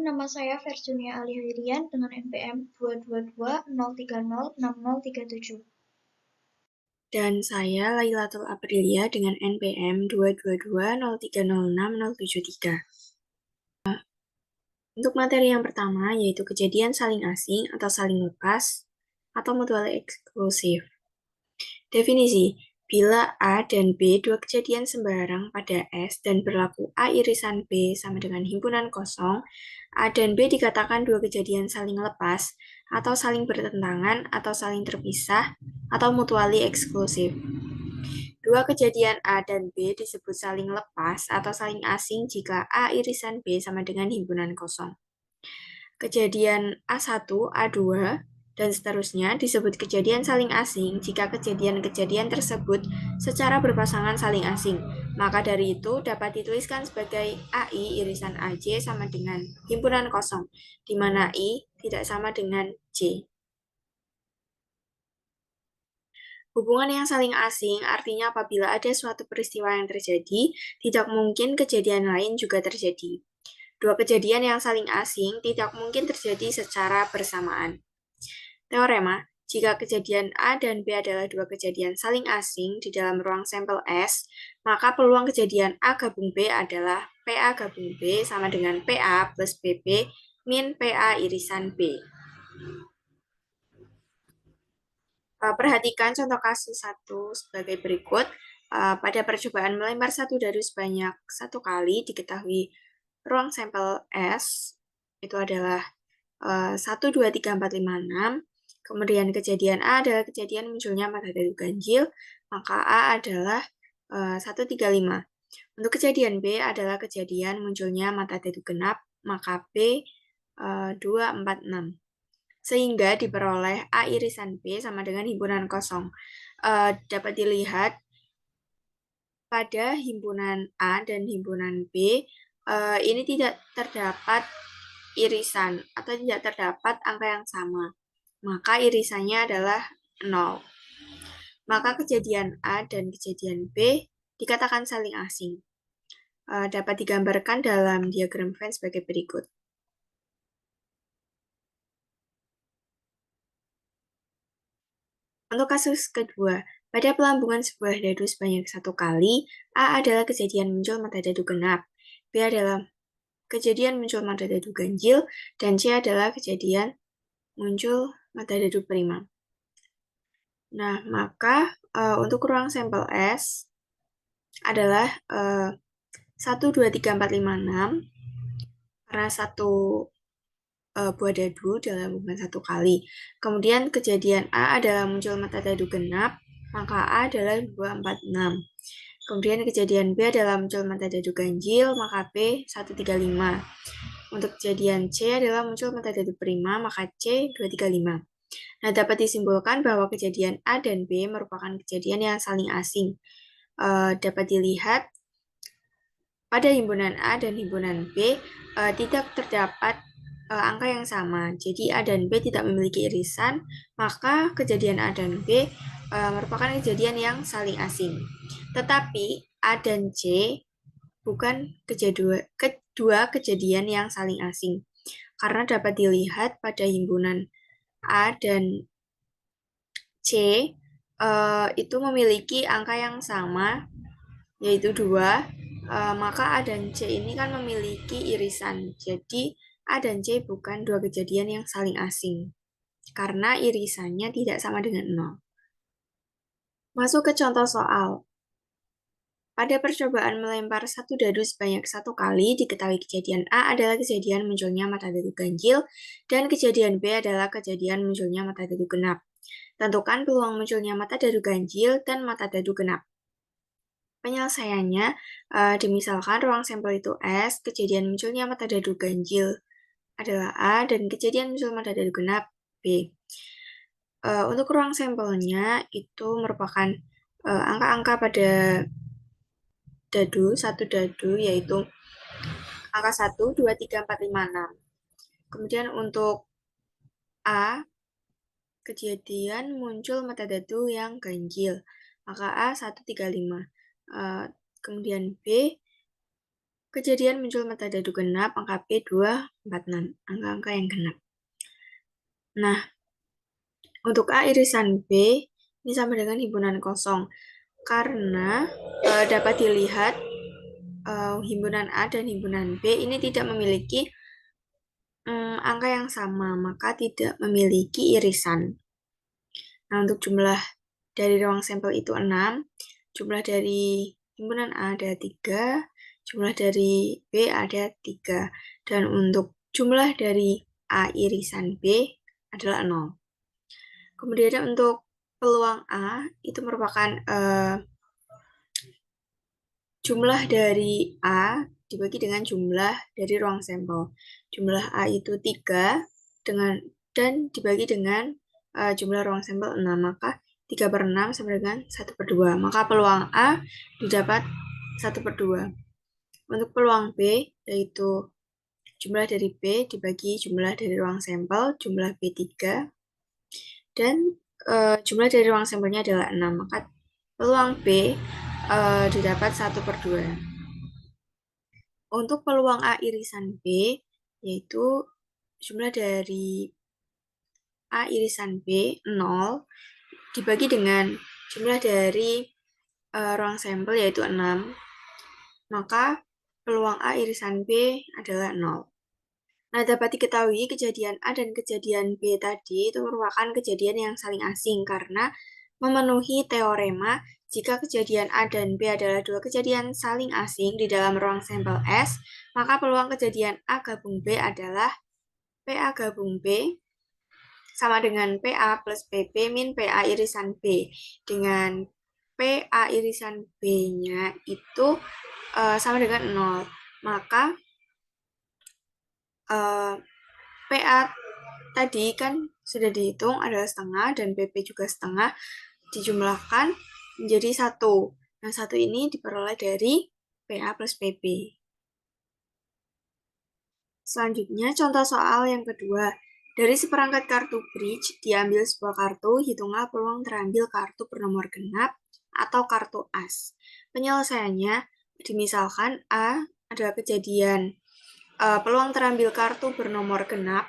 nama saya Verjunia Alihirian dengan NPM 222-030-6037. Dan saya Lailatul Aprilia dengan NPM 222030673. Untuk materi yang pertama yaitu kejadian saling asing atau saling lepas atau mutually eksklusif. Definisi, bila A dan B dua kejadian sembarang pada S dan berlaku A irisan B sama dengan himpunan kosong, A dan B dikatakan dua kejadian saling lepas atau saling bertentangan atau saling terpisah atau mutually eksklusif. Dua kejadian A dan B disebut saling lepas atau saling asing jika A irisan B sama dengan himpunan kosong. Kejadian A1, A2, dan seterusnya disebut kejadian saling asing jika kejadian-kejadian tersebut secara berpasangan saling asing. Maka dari itu dapat dituliskan sebagai AI irisan AJ sama dengan himpunan kosong, di mana I tidak sama dengan J. Hubungan yang saling asing artinya apabila ada suatu peristiwa yang terjadi, tidak mungkin kejadian lain juga terjadi. Dua kejadian yang saling asing tidak mungkin terjadi secara bersamaan. Teorema, jika kejadian A dan B adalah dua kejadian saling asing di dalam ruang sampel S, maka peluang kejadian A gabung B adalah PA gabung B sama dengan PA plus BP min PA irisan B. Perhatikan contoh kasus 1 sebagai berikut. Pada percobaan melempar satu dadu sebanyak 1 kali, diketahui ruang sampel S itu adalah 1, 2, 3, 4, 5, 6. Kemudian kejadian A adalah kejadian munculnya mata dadu ganjil, maka A adalah 1, 3, 5. Untuk kejadian B adalah kejadian munculnya mata dadu genap, maka B 2, 4, 6. Sehingga diperoleh A irisan B sama dengan himpunan kosong. Dapat dilihat pada himpunan A dan himpunan B, ini tidak terdapat irisan atau tidak terdapat angka yang sama. Maka irisannya adalah 0. Maka kejadian A dan kejadian B dikatakan saling asing. Dapat digambarkan dalam diagram Venn sebagai berikut. Untuk kasus kedua, pada pelambungan sebuah dadu sebanyak 1 kali, A adalah kejadian muncul mata dadu genap, B adalah kejadian muncul mata dadu ganjil, dan C adalah kejadian muncul mata dadu prima. Nah, maka untuk ruang sampel S adalah 1, 2, 3, 4, 5, 6, karena satu buah dadu dalam hubungan 1 kali. Kemudian kejadian A adalah muncul mata dadu genap, maka A adalah 2, 4, 6. Kemudian kejadian B adalah muncul mata dadu ganjil, maka B 1, 3, 5. Untuk kejadian C adalah muncul mata dadu prima, maka C 2, 3, 5. Nah, dapat disimpulkan bahwa kejadian A dan B merupakan kejadian yang saling asing. Dapat dilihat pada himpunan A dan himpunan B tidak terdapat angka yang sama. Jadi A dan B tidak memiliki irisan, maka kejadian A dan B merupakan kejadian yang saling asing. Tetapi A dan C bukan kedua kejadian yang saling asing. Karena dapat dilihat pada himpunan A dan C itu memiliki angka yang sama, yaitu 2. Maka A dan C ini kan memiliki irisan. Jadi A dan C bukan dua kejadian yang saling asing, karena irisannya tidak sama dengan 0. Masuk ke contoh soal. Pada percobaan melempar satu dadu sebanyak 1 kali, diketahui kejadian A adalah kejadian munculnya mata dadu ganjil, dan kejadian B adalah kejadian munculnya mata dadu genap. Tentukan peluang munculnya mata dadu ganjil dan mata dadu genap. Penyelesaiannya, dimisalkan ruang sampel itu S, kejadian munculnya mata dadu ganjil adalah A, dan kejadian muncul mata dadu genap B. Untuk ruang sampelnya itu merupakan angka-angka pada satu dadu, yaitu angka 1, 2, 3, 4, 5, 6. Kemudian untuk A, kejadian muncul mata dadu yang ganjil, maka A 1, 3, 5. Kemudian B, kejadian muncul metadata genap, angka P 246, angka-angka yang genap. Nah, untuk A irisan B, ini sama dengan himpunan kosong. Karena dapat dilihat himpunan A dan himpunan B ini tidak memiliki angka yang sama, maka tidak memiliki irisan. Nah, untuk jumlah dari ruang sampel itu 6, jumlah dari himpunan A ada 3, jumlah dari B ada 3, dan untuk jumlah dari A irisan B adalah 0. Kemudian untuk peluang A itu merupakan jumlah dari A dibagi dengan jumlah dari ruang sampel. Jumlah A itu 3 dan dibagi dengan jumlah ruang sampel 6, maka 3/6 sama dengan 1/2. Maka peluang A didapat 1/2. Untuk peluang B, yaitu jumlah dari B dibagi jumlah dari ruang sampel, jumlah B 3, dan jumlah dari ruang sampelnya adalah 6, maka peluang B didapat 1/2. Untuk peluang A irisan B, yaitu jumlah dari A irisan B 0 dibagi dengan jumlah dari ruang sampel yaitu 6, maka peluang A irisan B adalah 0. Nah, dapat diketahui kejadian A dan kejadian B tadi itu merupakan kejadian yang saling asing karena memenuhi teorema jika kejadian A dan B adalah dua kejadian saling asing di dalam ruang sampel S, maka peluang kejadian A gabung B adalah PA gabung B sama dengan PA plus PP min PA irisan B, dengan PA irisan B-nya itu sama dengan 0. Maka PA tadi kan sudah dihitung adalah setengah dan PP juga setengah, dijumlahkan menjadi 1. Nah, 1 ini diperoleh dari PA plus PP. Selanjutnya, contoh soal yang kedua. Dari seperangkat kartu bridge, diambil sebuah kartu, hitunglah peluang terambil kartu bernomor genap atau kartu as. Penyelesaiannya, dimisalkan A adalah kejadian peluang terambil kartu bernomor genap,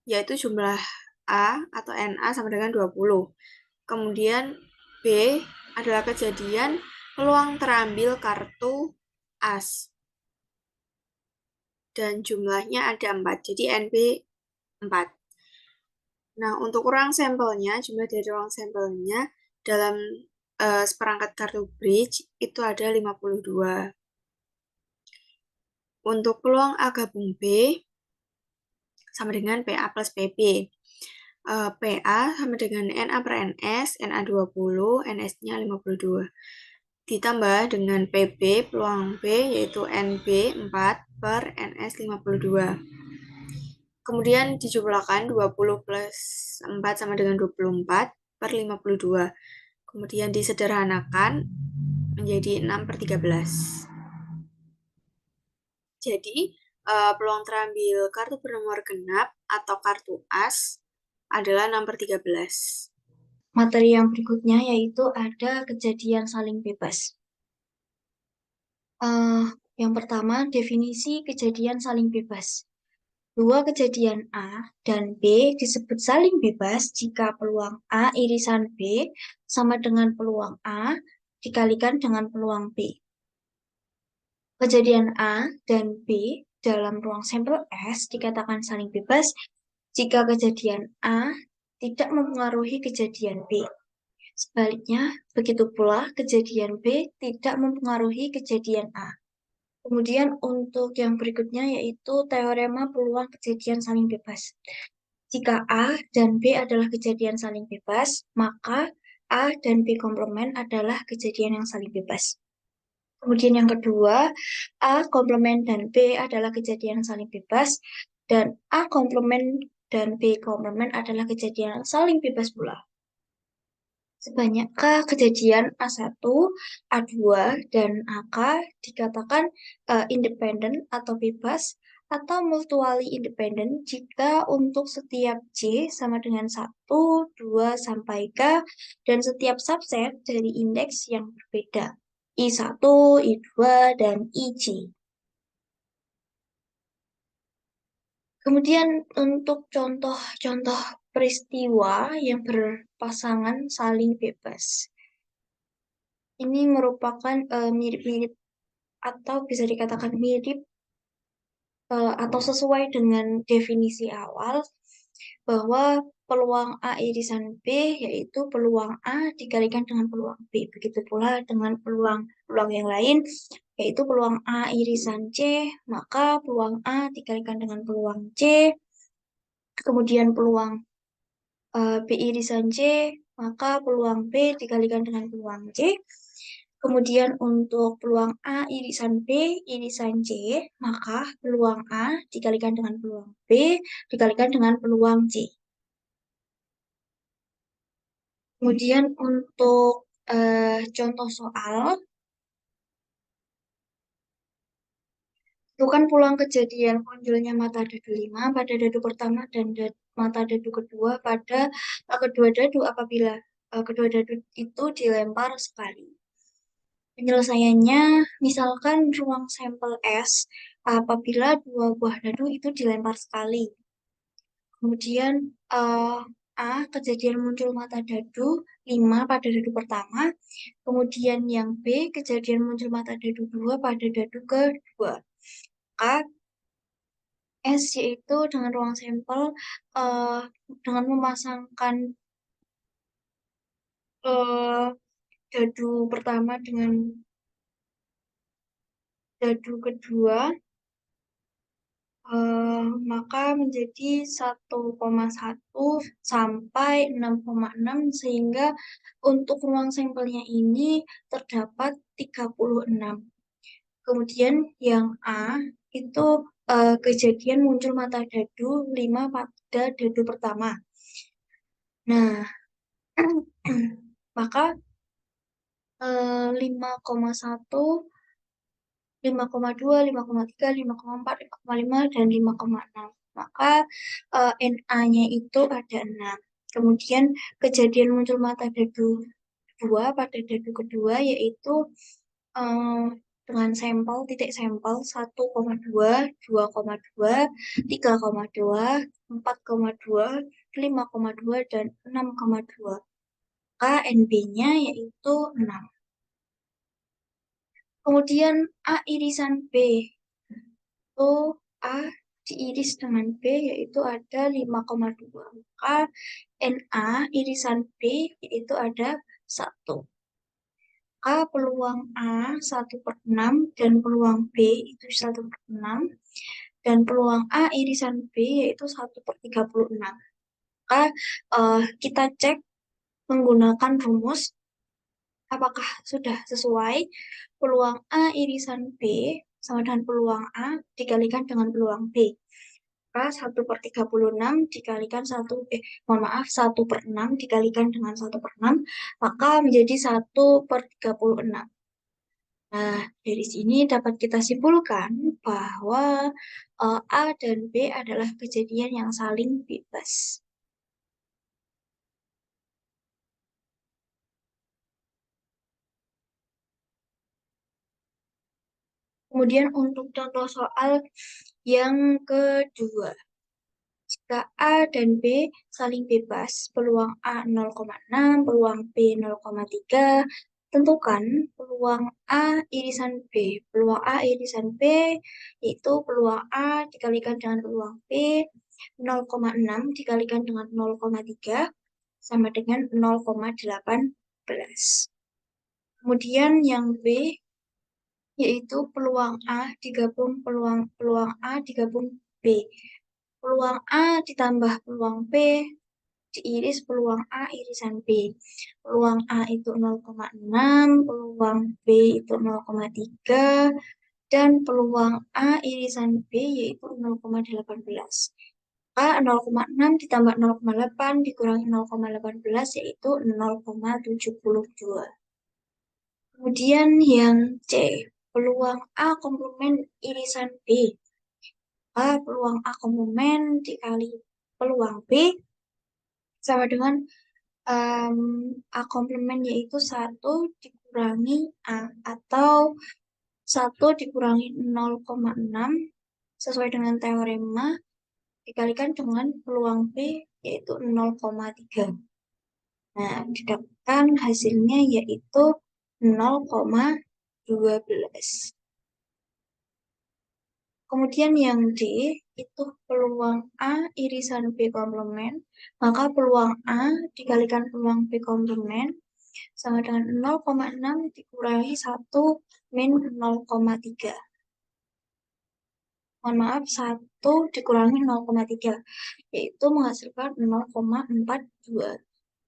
yaitu jumlah A atau NA sama dengan 20. Kemudian B adalah kejadian peluang terambil kartu as, dan jumlahnya ada 4, jadi NB 4. Nah, untuk ruang sampelnya, jumlah dari ruang sampelnya dalam seperangkat kartu bridge itu ada 52. Untuk peluang A gabung B sama dengan PA plus PP. PA sama dengan NA per NS, NA 20, NS-nya 52. Ditambah dengan PB, peluang B yaitu NB 4 per NS 52. Kemudian dijumlahkan 20 plus 4 sama dengan 24 per 52. Kemudian disederhanakan menjadi 6/13. Jadi, peluang terambil kartu bernomor genap atau kartu as adalah 6/13. Materi yang berikutnya yaitu ada kejadian saling bebas. Yang pertama, definisi kejadian saling bebas. Dua kejadian A dan B disebut saling bebas jika peluang A irisan B sama dengan peluang A dikalikan dengan peluang B. Kejadian A dan B dalam ruang sampel S dikatakan saling bebas jika kejadian A tidak mempengaruhi kejadian B. Sebaliknya, begitu pula kejadian B tidak mempengaruhi kejadian A. Kemudian untuk yang berikutnya yaitu teorema peluang kejadian saling bebas. Jika A dan B adalah kejadian saling bebas, maka A dan B komplement adalah kejadian yang saling bebas. Kemudian yang kedua, A komplement dan B adalah kejadian yang saling bebas, dan A komplement dan B komplement adalah kejadian yang saling bebas pula. Sebanyakkah kejadian A1, A2, dan AK dikatakan independen atau bebas atau mutually independent jika untuk setiap J sama dengan 1, 2, sampai K dan setiap subset dari indeks yang berbeda I1, I2, dan IJ. Kemudian untuk contoh-contoh peristiwa yang berpasangan saling bebas. Ini merupakan mirip-mirip atau bisa dikatakan mirip atau sesuai dengan definisi awal bahwa peluang A irisan B yaitu peluang A dikalikan dengan peluang B. Begitu pula dengan peluang yang lain yaitu peluang A irisan C, maka peluang A dikalikan dengan peluang C, kemudian peluang B irisan C, maka peluang B dikalikan dengan peluang C. Kemudian untuk peluang A irisan B irisan C, maka peluang A dikalikan dengan peluang B dikalikan dengan peluang C. Kemudian untuk contoh soal, tentukan peluang kejadian munculnya mata dadu 5 pada dadu pertama dan mata dadu kedua pada kedua dadu apabila kedua dadu itu dilempar sekali. Penyelesaiannya, misalkan ruang sampel S apabila dua buah dadu itu dilempar sekali. Kemudian kejadian muncul mata dadu 5 pada dadu pertama. Kemudian yang B, kejadian muncul mata dadu 2 pada dadu kedua. A, S yaitu dengan ruang sampel dengan memasangkan dadu pertama dengan dadu kedua, maka menjadi 1,1 sampai 6,6 sehingga untuk ruang sampelnya ini terdapat 36. Kemudian yang A itu kejadian muncul mata dadu 5 pada dadu pertama. Nah, maka 5,1, 5,2, 5,3, 5,4, 5,5, dan 5,6. Maka NA-nya itu ada 6. Kemudian kejadian muncul mata dadu 2 pada dadu kedua yaitu dengan sampel, titik sampel 1,2, 2,2, 3,2, 4,2, 5,2, dan 6,2. Maka NB-nya yaitu 6. Kemudian A irisan B. Itu A diiris dengan B yaitu ada 5,2. Maka NA irisan B yaitu ada 1. Maka peluang A 1 per 6 dan peluang B itu 1 per 6. Dan peluang A irisan B yaitu 1 per 36. Maka kita cek menggunakan rumus apakah sudah sesuai peluang A irisan B sama dengan peluang A dikalikan dengan peluang B. Maka 1 per 36 dikalikan 1 per 6 dikalikan dengan 1 per 6, maka menjadi 1 per 36. Nah, dari sini dapat kita simpulkan bahwa A dan B adalah kejadian yang saling bebas. Kemudian untuk contoh soal yang kedua. Jika A dan B saling bebas, peluang A 0,6, peluang B 0,3, tentukan peluang A irisan B. Peluang A irisan B yaitu peluang A dikalikan dengan peluang B 0,6 dikalikan dengan 0,3 sama dengan 0,18. Kemudian yang B yaitu peluang A digabung peluang A digabung B. Peluang A ditambah peluang B diiris peluang A irisan B. Peluang A itu 0,6, peluang B itu 0,3, dan peluang A irisan B yaitu 0,18. Maka 0,6 ditambah 0,8 dikurangi 0,18 yaitu 0,72. Kemudian yang C, peluang A komplement irisan B. Maka peluang A komplement dikali peluang B sama dengan A komplement yaitu 1 dikurangi A atau 1 dikurangi 0,6 sesuai dengan teorema dikalikan dengan peluang B yaitu 0,3. Nah, didapatkan hasilnya yaitu 0,12. Kemudian yang D itu peluang A irisan B komplement, maka peluang A dikalikan peluang B komplement sama dengan 0,6 dikurangi 1 min 0,3. Mohon maaf, 1 dikurangi 0,3, yaitu menghasilkan 0,42.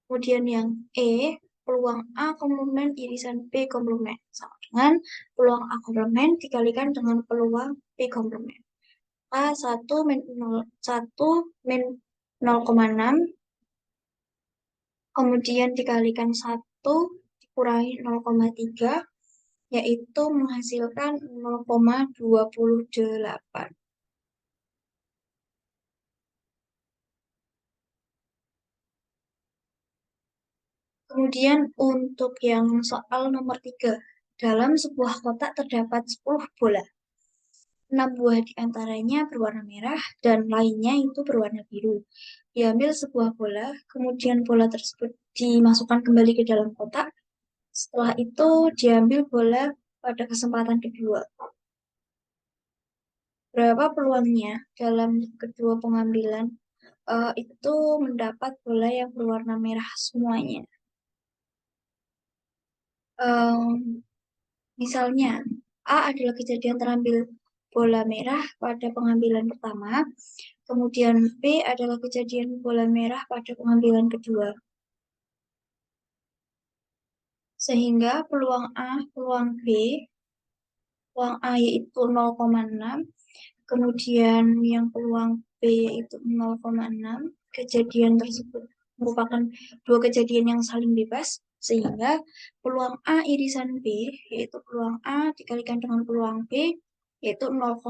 Kemudian yang E, peluang A komplement irisan B komplement sama dengan peluang A komplement dikalikan dengan peluang B komplement. A 1 min 0,6 kemudian dikalikan 1 dikurangi 0,3 yaitu menghasilkan 0,28. Kemudian untuk yang soal nomor 3, dalam sebuah kotak terdapat 10 bola. 6 buah di antaranya berwarna merah dan lainnya itu berwarna biru. Diambil sebuah bola, kemudian bola tersebut dimasukkan kembali ke dalam kotak. Setelah itu diambil bola pada kesempatan kedua. Berapa peluangnya dalam kedua pengambilan itu mendapat bola yang berwarna merah semuanya? Misalnya, A adalah kejadian terambil bola merah pada pengambilan pertama, kemudian B adalah kejadian bola merah pada pengambilan kedua. Sehingga peluang A, peluang B, peluang A yaitu 0,6, kemudian yang peluang B yaitu 0,6, kejadian tersebut merupakan dua kejadian yang saling bebas, sehingga peluang A irisan B, yaitu peluang A dikalikan dengan peluang B, yaitu 0,6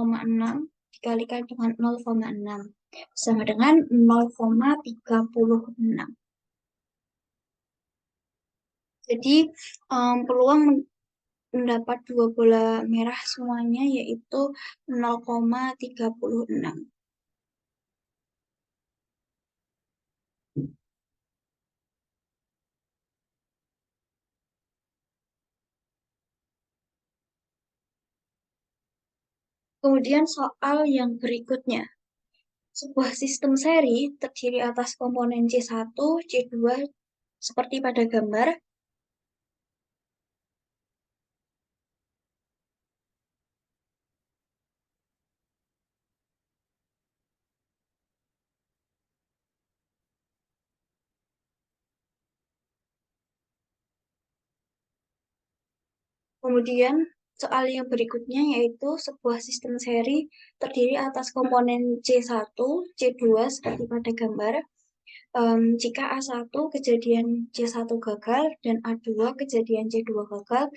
dikalikan dengan 0,6, sama dengan 0,36. Jadi, peluang mendapat dua bola merah semuanya yaitu 0,36. Kemudian soal yang berikutnya. Sebuah sistem seri terdiri atas komponen C1, C2, seperti pada gambar. Kemudian soal yang berikutnya yaitu sebuah sistem seri terdiri atas komponen C1, C2 seperti pada gambar. Jika A1 kejadian C1 gagal dan A2 kejadian C2 gagal,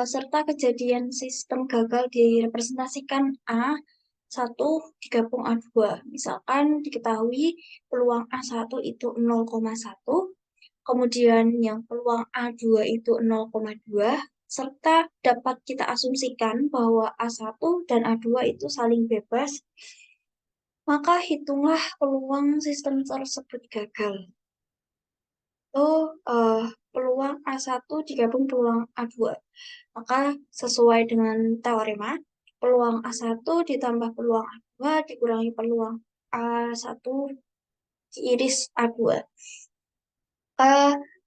serta kejadian sistem gagal direpresentasikan A1 digabung A2. Misalkan diketahui peluang A1 itu 0,1, kemudian yang peluang A2 itu 0,2, serta dapat kita asumsikan bahwa A1 dan A2 itu saling bebas, maka hitunglah peluang sistem tersebut gagal. Peluang A1 digabung peluang A2. Maka sesuai dengan teorema, peluang A1 ditambah peluang A2 dikurangi peluang A1 diiris A2.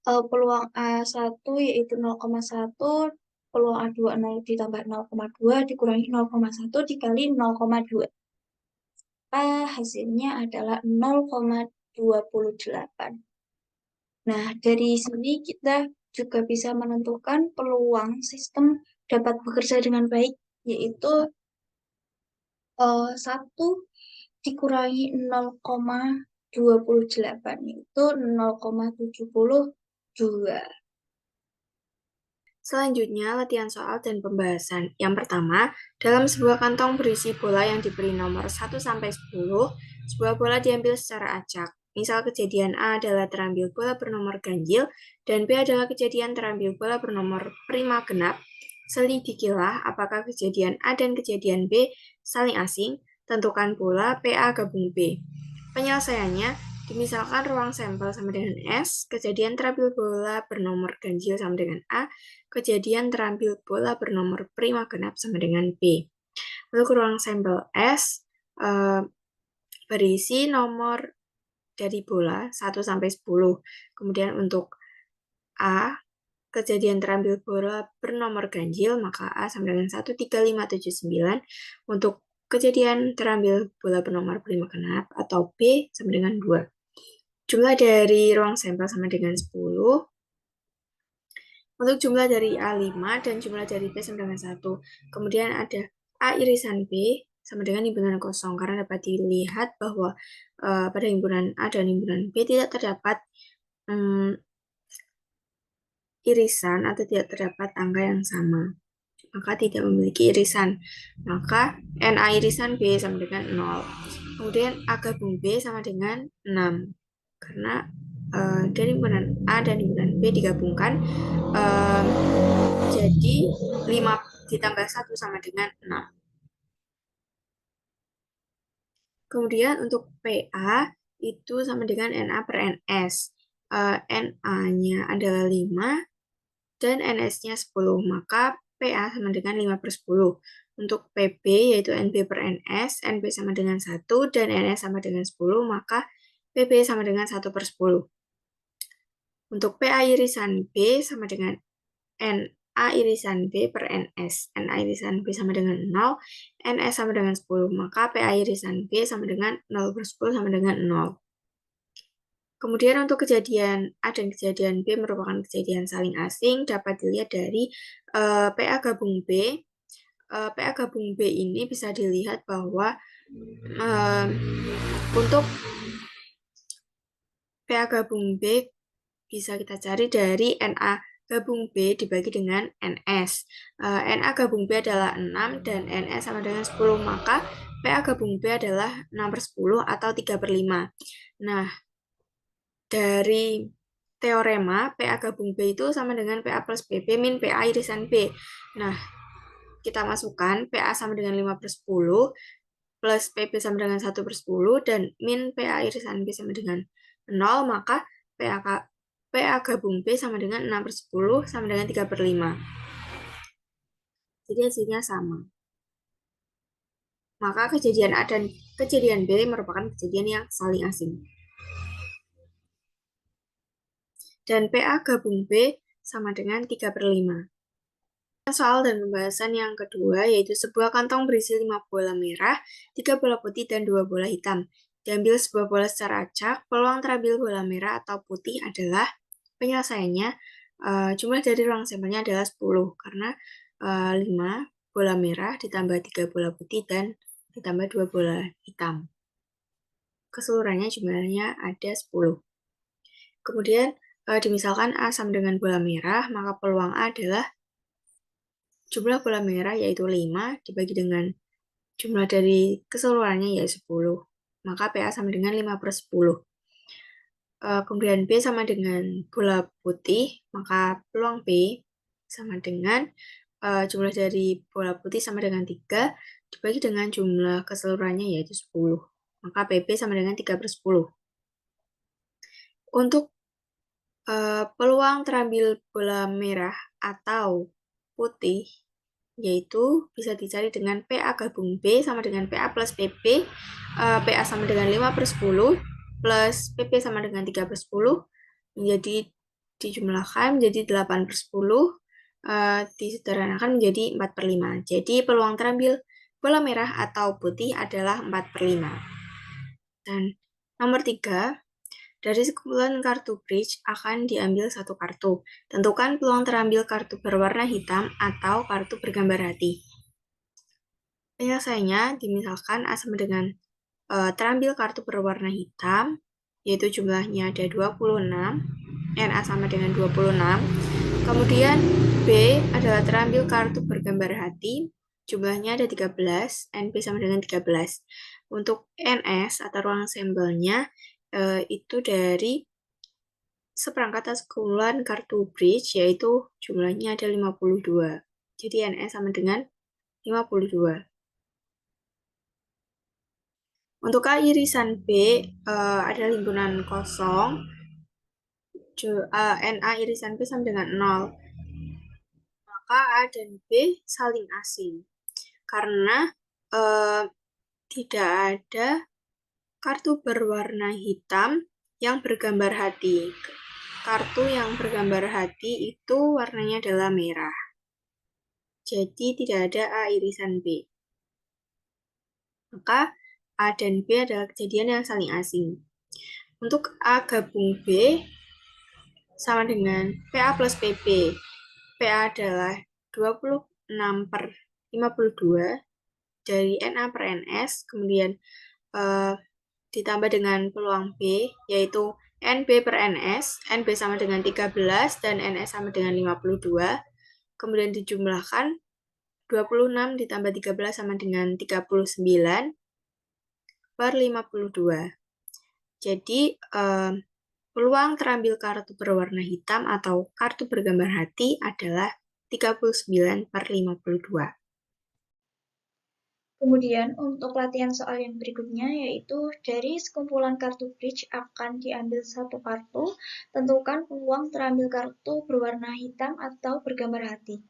Peluang A1 yaitu 0,1, peluang A2 0 ditambah 0,2 dikurangi 0,1 dikali 0,2. Hasilnya adalah 0,28. Nah, dari sini kita juga bisa menentukan peluang sistem dapat bekerja dengan baik, yaitu 1 dikurangi 0,28, yaitu 0,72. Selanjutnya, latihan soal dan pembahasan. Yang pertama, dalam sebuah kantong berisi bola yang diberi nomor 1-10, sebuah bola diambil secara acak. Misal kejadian A adalah terambil bola bernomor ganjil, dan B adalah kejadian terambil bola bernomor prima genap. Selidikilah apakah kejadian A dan kejadian B saling asing, tentukan pula PA gabung B. Penyelesaiannya, misalkan ruang sampel sama dengan S, kejadian terambil bola bernomor ganjil sama dengan A, kejadian terambil bola bernomor prima genap sama dengan B. Untuk ruang sampel S, berisi nomor dari bola 1 sampai 10. Kemudian untuk A, kejadian terambil bola bernomor ganjil, maka A sama dengan 1, 3, 5, 7, 9. Untuk kejadian terambil bola bernomor prima genap atau B sama dengan 2. Jumlah dari ruang sampel sama dengan 10. Untuk jumlah dari A5 dan jumlah dari B sama dengan 1. Kemudian ada A irisan B sama dengan himpunan kosong, karena dapat dilihat bahwa pada himpunan A dan himpunan B tidak terdapat irisan atau tidak terdapat angka yang sama, maka tidak memiliki irisan. Maka NA irisan B sama dengan 0. Kemudian A gabung B sama dengan 6, karena dari himpunan A dan himpunan B digabungkan jadi 5 ditambah 1 sama dengan 6. Kemudian untuk PA itu sama dengan NA per NS. NA-nya adalah 5 dan NS-nya 10, maka PA sama dengan 5 per 10. Untuk PB yaitu NB per NS, NB sama dengan 1 dan NS sama dengan 10, maka PB sama dengan 1 per 10. Untuk PA irisan B sama dengan NA irisan B per NS. NA irisan B sama dengan 0, NS sama dengan 10, maka PA irisan B sama dengan 0 per 10 sama dengan 0. Kemudian untuk kejadian A dan kejadian B merupakan kejadian saling asing, dapat dilihat dari PA gabung B. PA gabung B ini bisa dilihat bahwa untuk PA gabung B bisa kita cari dari NA gabung B dibagi dengan NS. NA gabung B adalah 6 dan NS sama dengan 10, maka PA gabung B adalah 6 per 10 atau 3 per 5. Nah, dari teorema PA gabung B itu sama dengan PA plus PB min PA irisan B. Nah, kita masukkan PA sama dengan 5 per 10 plus PB sama dengan 1 per 10 dan min PA irisan B sama dengan 0, maka PA gabung B sama dengan 6 per 10 sama dengan 3 per 5. Jadi hasilnya sama. Maka kejadian A dan kejadian B merupakan kejadian yang saling asing. Dan PA gabung B sama dengan 3 per 5. Soal dan pembahasan yang kedua yaitu sebuah kantong berisi 5 bola merah, 3 bola putih, dan 2 bola hitam. Diambil sebuah bola secara acak, peluang terambil bola merah atau putih adalah penyelesaiannya jumlah dari ruang sampelnya adalah 10 karena 5 bola merah ditambah 3 bola putih dan ditambah 2 bola hitam. Keseluruhannya jumlahnya ada 10. Kemudian dimisalkan A sama dengan bola merah, maka peluang A adalah jumlah bola merah yaitu 5 dibagi dengan jumlah dari keseluruhannya yaitu 10. Maka PA sama dengan 5 per 10. Kemudian B sama dengan bola putih, maka peluang B sama dengan jumlah dari bola putih sama dengan 3 dibagi dengan jumlah keseluruhannya yaitu 10. Maka PB sama dengan 3 per 10. Untuk peluang terambil bola merah atau putih yaitu bisa dicari dengan PA gabung B sama dengan PA plus PB, PA sama dengan 5 per 10 plus PB sama dengan 3 per 10, menjadi dijumlahkan menjadi 8 per 10, disederhanakan menjadi 4 per 5. Jadi peluang terambil bola merah atau putih adalah 4 per 5. Dan nomor 3, dari sekumpulan kartu bridge akan diambil satu kartu. Tentukan peluang terambil kartu berwarna hitam atau kartu bergambar hati. Penyelesaiannya dimisalkan A sama dengan terambil kartu berwarna hitam, yaitu jumlahnya ada 26, NA sama dengan 26. Kemudian B adalah terambil kartu bergambar hati, jumlahnya ada 13, NB sama dengan 13. Untuk NS atau ruang sampelnya itu dari seperangkat atau sekumpulan kartu bridge, yaitu jumlahnya ada 52. Jadi NS sama dengan 52. Untuk A irisan B adalah himpunan kosong, NA irisan B sama dengan 0. Maka A dan B saling asing. Karena tidak ada kartu berwarna hitam yang bergambar hati. Kartu yang bergambar hati itu warnanya adalah merah. Jadi tidak ada A irisan B. Maka A dan B adalah kejadian yang saling asing. Untuk A gabung B sama dengan PA plus PB. PA adalah 26/52 dari NA per NS, kemudian ditambah dengan peluang B, yaitu NB per NS, NB sama dengan 13 dan NS sama dengan 52, kemudian dijumlahkan 26 ditambah 13 sama dengan 39 per 52. Jadi, peluang terambil kartu berwarna hitam atau kartu bergambar hati adalah 39/52. Kemudian untuk latihan soal yang berikutnya yaitu dari sekumpulan kartu bridge akan diambil satu kartu, tentukan peluang terambil kartu berwarna hitam atau bergambar hati.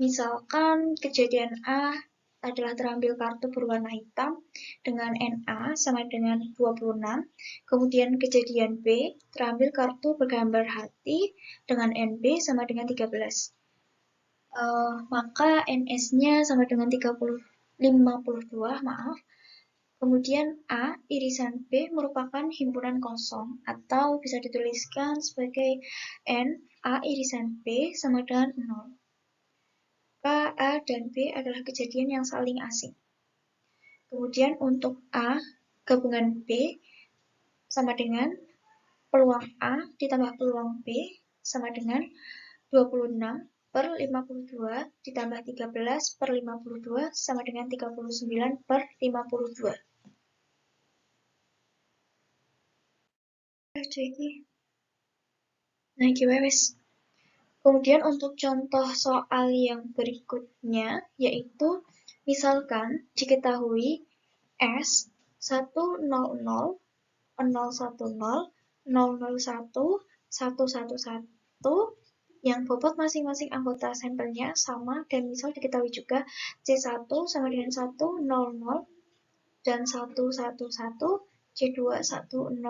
Misalkan kejadian A adalah terambil kartu berwarna hitam dengan NA sama dengan 26, kemudian kejadian B terambil kartu bergambar hati dengan NB sama dengan 13. Maka NS-nya sama dengan 52, maaf. Kemudian A irisan B merupakan himpunan kosong atau bisa dituliskan sebagai N A irisan B sama dengan 0. Maka A dan B adalah kejadian yang saling asing. Kemudian untuk A gabungan B sama dengan peluang A ditambah peluang B sama dengan 26/52 ditambah 13/52 sama dengan 39/52. Nah, wes. Kemudian untuk contoh soal yang berikutnya, yaitu misalkan diketahui S 100 010 001 111 yang bobot masing-masing anggota sampelnya sama dan misal diketahui juga C1 sama dengan 100 dan 111, C2 100,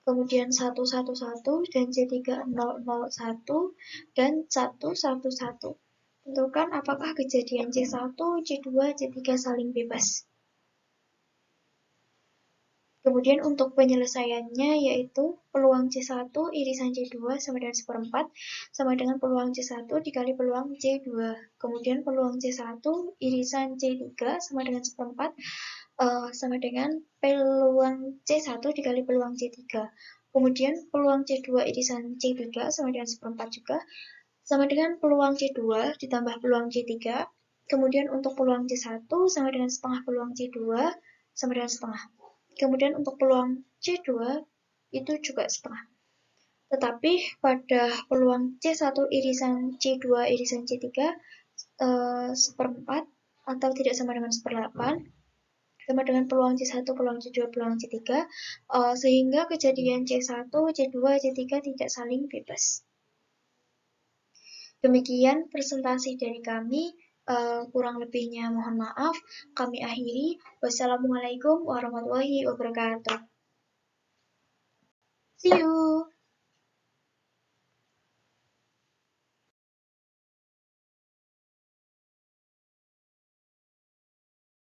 kemudian 111 dan C3 001 dan 111. Tentukan apakah kejadian C1, C2, C3 saling bebas. Kemudian untuk penyelesaiannya yaitu peluang C1 irisan C2 sama dengan 1/4 sama dengan peluang C1 dikali peluang C2. Kemudian peluang C1 irisan C3 sama dengan 1/4 sama dengan peluang C1 dikali peluang C3. Kemudian peluang C2 irisan C3 sama dengan 1/4 juga sama dengan peluang C2 ditambah peluang C3. Kemudian untuk peluang C1 sama dengan setengah peluang C2 sama dengan setengah. Kemudian untuk peluang C2 itu juga setengah. Tetapi pada peluang C1 irisan C2 irisan C3 1/4 atau tidak sama dengan 1/8 sama dengan peluang C1, peluang C2, peluang C3 sehingga kejadian C1, C2, C3 tidak saling bebas. Demikian presentasi dari kami. Kurang lebihnya mohon maaf. Kami akhiri. Wassalamualaikum warahmatullahi wabarakatuh. See you.